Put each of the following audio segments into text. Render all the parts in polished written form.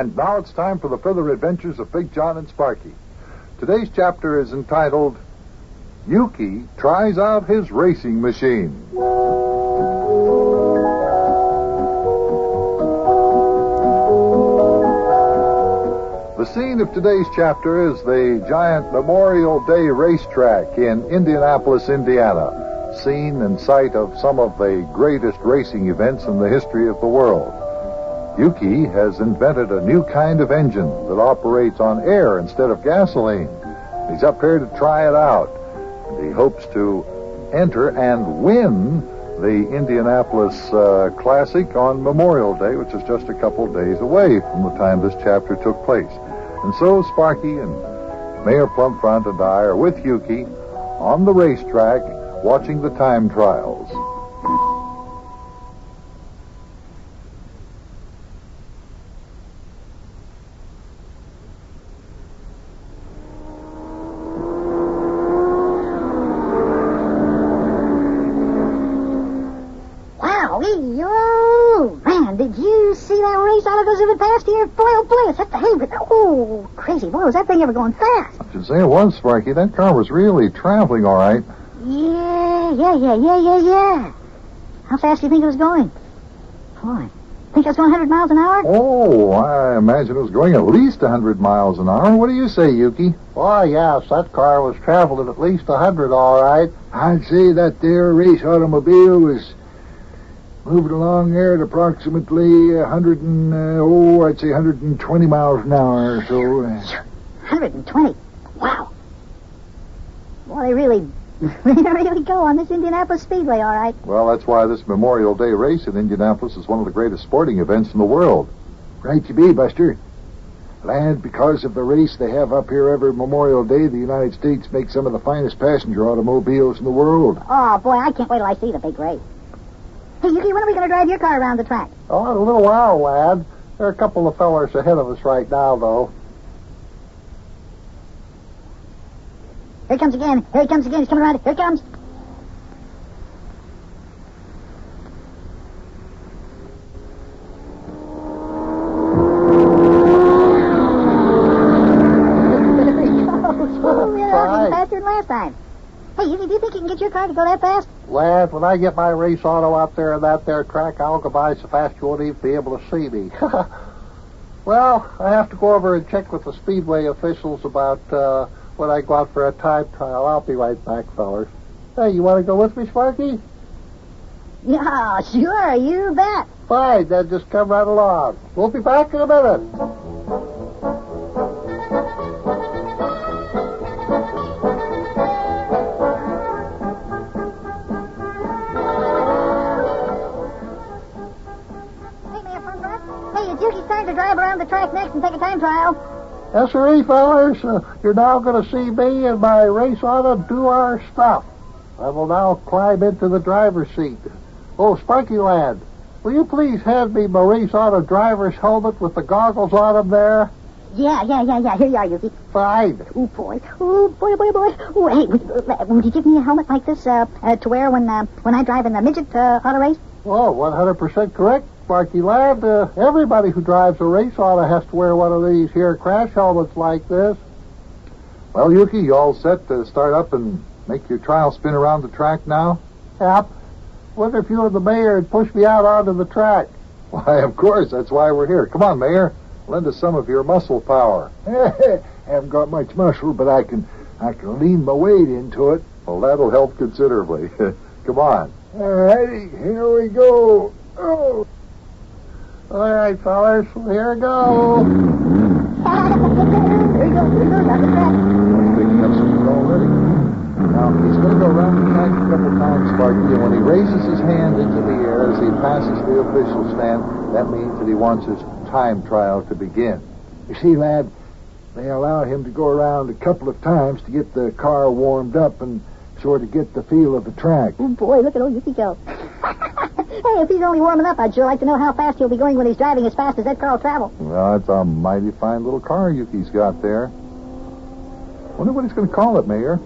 And now it's time for the further adventures of Big John and Sparkie. Today's chapter is entitled, Yukie Tries Out His Racing Machine. The scene of today's chapter is the giant Memorial Day racetrack in Indianapolis, Indiana, scene and site of some of the greatest racing events in the history of the world. Yukie has invented a new kind of engine that operates on air instead of gasoline. He's up here to try it out. And he hopes to enter and win the Indianapolis Classic on Memorial Day, which is just a couple days away from the time this chapter took place. And so Sparkie and Mayor Plumfront and I are with Yukie on the racetrack watching the time trials. Oh, man, did you see that race auto go zipping past here? Boy, oh boy, it's at the Haven. Oh, crazy. Boy, was that thing ever going fast? I should say it was, Sparkie. That car was really traveling all right. Yeah. How fast do you think it was going? Boy, think it was going 100 miles an hour? Oh, I imagine it was going at least 100 miles an hour. What do you say, Yukie? Why, yes, that car was traveling at least 100, all right. I'd say that there race automobile was moving along there at approximately 120 miles an hour or so. 120? Wow. Boy, they really go on this Indianapolis Speedway, all right. Well, that's why this Memorial Day race in Indianapolis is one of the greatest sporting events in the world. Right you be, Buster. Lad, because of the race they have up here every Memorial Day, the United States makes some of the finest passenger automobiles in the world. Oh, boy, I can't wait till I see the big race. Hey, Yukie, when are we going to drive your car around the track? Oh, in a little while, lad. There are a couple of fellers ahead of us right now, though. Here he comes again. He's coming around. Here he comes. He's faster than last time. Hey, Yukie, do you think you can get your car to go that fast? Lad, when I get my race auto out there on that there track, I'll go by so fast you won't even be able to see me. Well, I have to go over and check with the Speedway officials about when I go out for a time trial. I'll be right back, fellers. Hey, you want to go with me, Sparkie? Yeah, sure, you bet. Fine, then just come right along. We'll be back in a minute. Yukie's starting to drive around the track next and take a time trial. Yes, sir, fellers. You're now going to see me and my race auto do our stuff. I will now climb into the driver's seat. Oh, Sparkie lad, will you please hand me my race auto driver's helmet with the goggles on them there? Yeah. Here you are, Yukie. Fine. Oh, boy. Oh, hey, would you give me a helmet like this to wear when I drive in the midget auto race? Oh, 100% correct, Sparkie lad. Everybody who drives a race auto has to wear one of these here crash helmets like this. Well, Yukie, you all set to start up and make your trial spin around the track now? Yep. Wonder if you and the mayor would push me out onto the track. Why, of course, that's why we're here. Come on, Mayor. Lend us some of your muscle power. Haven't got much muscle, but I can lean my weight into it. Well, that'll help considerably. Come on. All righty, here we go. Oh. All right, fellas, here we go. Here we go down the track. He's picking up some already. Now, he's going to go around the track a couple times, Sparkie, and when he raises his hand into the air as he passes the official stand, that means that he wants his time trial to begin. You see, lad, they allow him to go around a couple of times to get the car warmed up and sort of get the feel of the track. Oh, boy, look at old Yukie go. Hey, if he's only warming up, I'd sure like to know how fast he'll be going when he's driving as fast as that car will travel. Well, it's a mighty fine little car Yukie's got there. Wonder what he's going to call it, Mayor.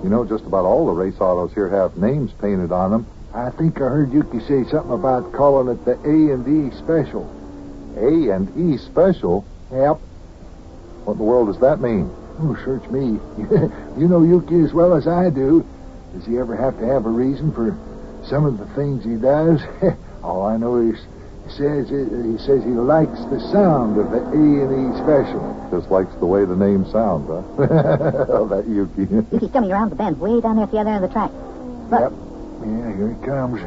You know, just about all the race autos here have names painted on them. I think I heard Yukie say something about calling it the A&D Special. A&E Special? Yep. What in the world does that mean? Oh, search me. You know Yukie as well as I do. Does he ever have to have a reason for some of the things he does? All I know is he says he likes the sound of the A&E Special. Just likes the way the name sounds, huh? Oh, that Yukie. Yukie's coming around the bend, way down there at the other end of the track. Look. Yep. Yeah, here he comes.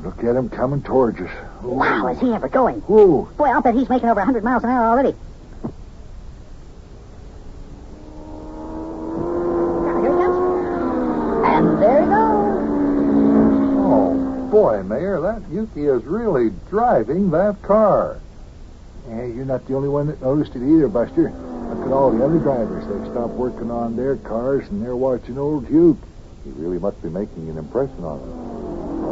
Look at him coming towards us. Oh. Wow, is he ever going? Whoa. Boy, I'll bet he's making over 100 miles an hour already. Now, here he comes. And there he goes. Oh, boy, Mayor, that Yukie is really driving that car. Yeah, you're not the only one that noticed it either, Buster. Look at all the other drivers. They've stopped working on their cars, and they're watching old Yukie. He really must be making an impression on them.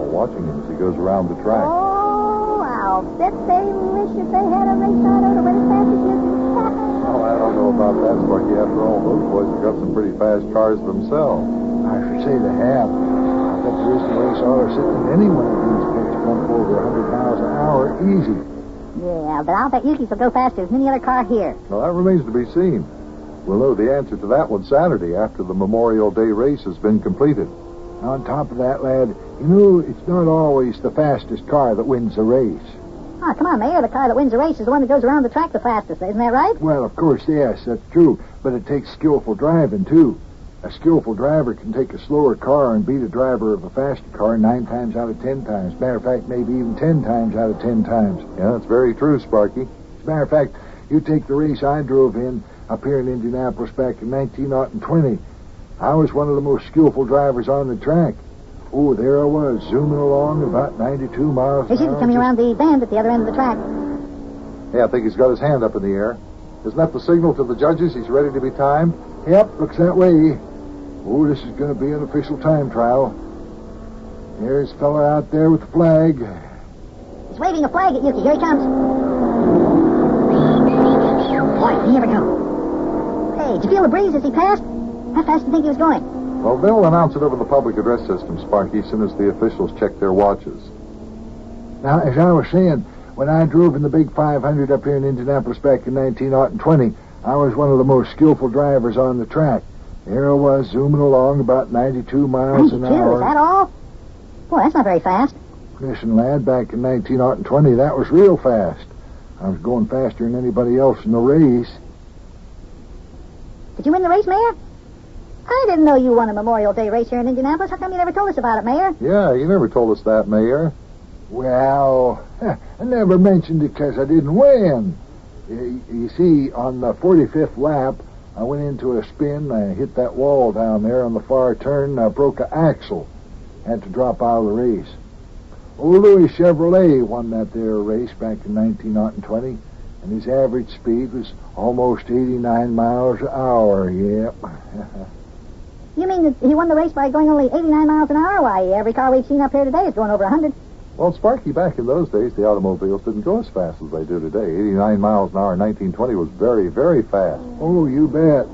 Watching him as he goes around the track. Oh, I'll bet they wish that they had a race auto to win as fast as Yukie. Oh, I don't know about that, Sparky. After all, those boys have got some pretty fast cars themselves. I should say they have. I bet there isn't a race auto sitting in any one of these pits bump over 100 miles an hour easy. Yeah, but I'll bet Yukie's will go faster than any other car here. Well, that remains to be seen. We'll know the answer to that one Saturday after the Memorial Day race has been completed. On top of that, lad, you know, it's not always the fastest car that wins the race. Oh, come on, Mayor. The car that wins the race is the one that goes around the track the fastest. Isn't that right? Well, of course, yes, that's true. But it takes skillful driving, too. A skillful driver can take a slower car and beat a driver of a faster car 9 times out of 10 times. Matter of fact, maybe even 10 times out of 10 times. Yeah, that's very true, Sparky. As a matter of fact, you take the race I drove in up here in Indianapolis back in 1920. I was one of the most skillful drivers on the track. Oh, there I was, zooming along about 92 miles Here's an hour. Yukie coming around the bend at the other end of the track. Yeah, I think he's got his hand up in the air. Isn't that the signal to the judges? He's ready to be timed? Yep, looks that way. Oh, this is going to be an official time trial. There's a fella out there with the flag. He's waving a flag at Yukie. Here he comes. Boy, did he ever go. Hey, did you feel the breeze as he passed? How fast do you think he was going? Well, they'll announce it over the public address system, Sparky, as soon as the officials check their watches. Now, as I was saying, when I drove in the big 500 up here in Indianapolis back in 1920, I was one of the most skillful drivers on the track. There I was, zooming along about 92 miles an 92, hour. is that all? Boy, that's not very fast. Listen, lad, back in 1920, that was real fast. I was going faster than anybody else in the race. Did you win the race, Mayor? I didn't know you won a Memorial Day race here in Indianapolis. How come you never told us about it, Mayor? Yeah, you never told us that, Mayor. Well, I never mentioned it because I didn't win. You see, on the 45th lap, I went into a spin. I hit that wall down there on the far turn. I broke an axle. Had to drop out of the race. Old Louis Chevrolet won that there race back in 1920, and his average speed was almost 89 miles an hour. Yep. You mean that he won the race by going only 89 miles an hour? Why, every car we've seen up here today is going over 100. Well, Sparky, back in those days, the automobiles didn't go as fast as they do today. 89 miles an hour in 1920 was very, very fast. Oh, you bet.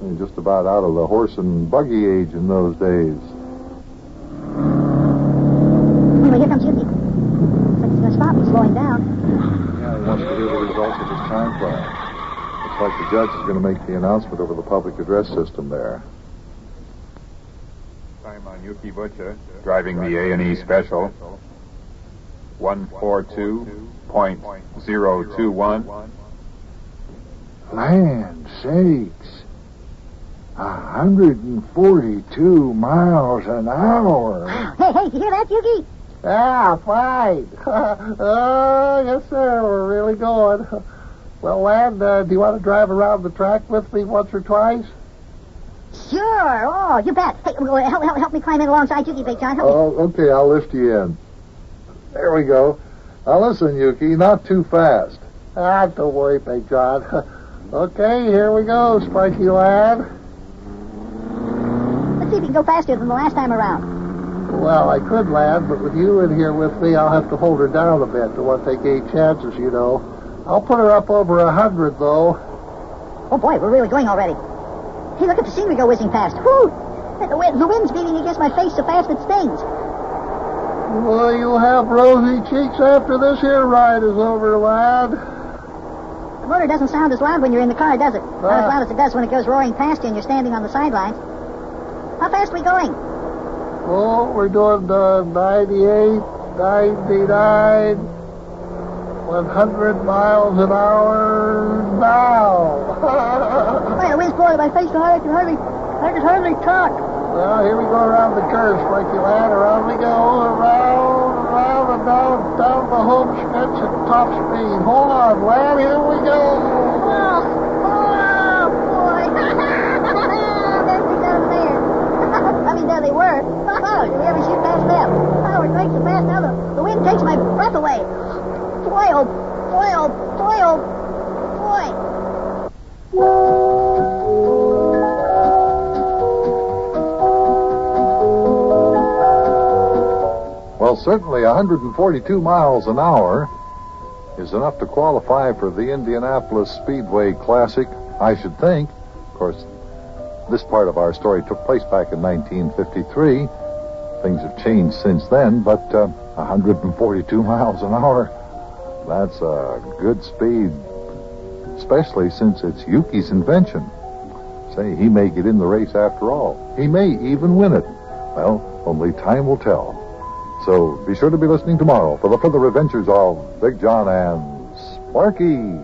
And just about out of the horse and buggy age in those days. Anyway, here comes Yukie. Looks like he's going to stop. He's slowing down. Yeah, he wants to hear the results of his time trial. Looks like the judge is going to make the announcement over the public address system there. Time on Yukie Butcher, driving the A&E Special, 142.021. Land sakes. 142 miles an hour. Hey, did you hear that, Yukie? Ah, fine. Oh, yes, sir. We're really going. Well, lad, do you want to drive around the track with me once or twice? Sure. Oh, you bet. Hey, help me climb in alongside Yukie, Big John. Help me. Oh, okay, I'll lift you in. There we go. Now listen, Yukie, not too fast. Ah, don't worry, Big John. Okay, here we go, Sparky lad. Let's see if you can go faster than the last time around. Well, I could, lad, but with you in here with me, I'll have to hold her down a bit. Don't want to take any chances, you know. I'll put her up over 100, though. Oh, boy, we're really going already. Hey, look at the scenery go whizzing past. Whoo! The wind's beating against my face so fast it stings. Well, you'll have rosy cheeks after this here ride is over, lad. The motor doesn't sound as loud when you're in the car, does it? Not as loud as it does when it goes roaring past you and you're standing on the sidelines. How fast are we going? Oh, we're doing 98, 99, 100 miles an hour now. Wait, the wind's blowing in my face, so I can hardly talk. Well, here we go around the curve, Sparkie lad. Around we go, around, and down the home stretch at top speed. Hold on, lad, here we go. Oh, boy. There they go there. I mean, there they were. Did we ever shoot past them? Oh, we're going so fast now, the wind takes my breath away. Boy, oh, boy, oh, boy, oh, boy. Well, certainly 142 miles an hour is enough to qualify for the Indianapolis Speedway Classic, I should think. Of course, this part of our story took place back in 1953. Things have changed since then, but 142 miles an hour, that's a good speed, especially since it's Yukie's invention. Say, he may get in the race after all. He may even win it. Well, only time will tell. So be sure to be listening tomorrow for the further adventures of Big John and Sparkie.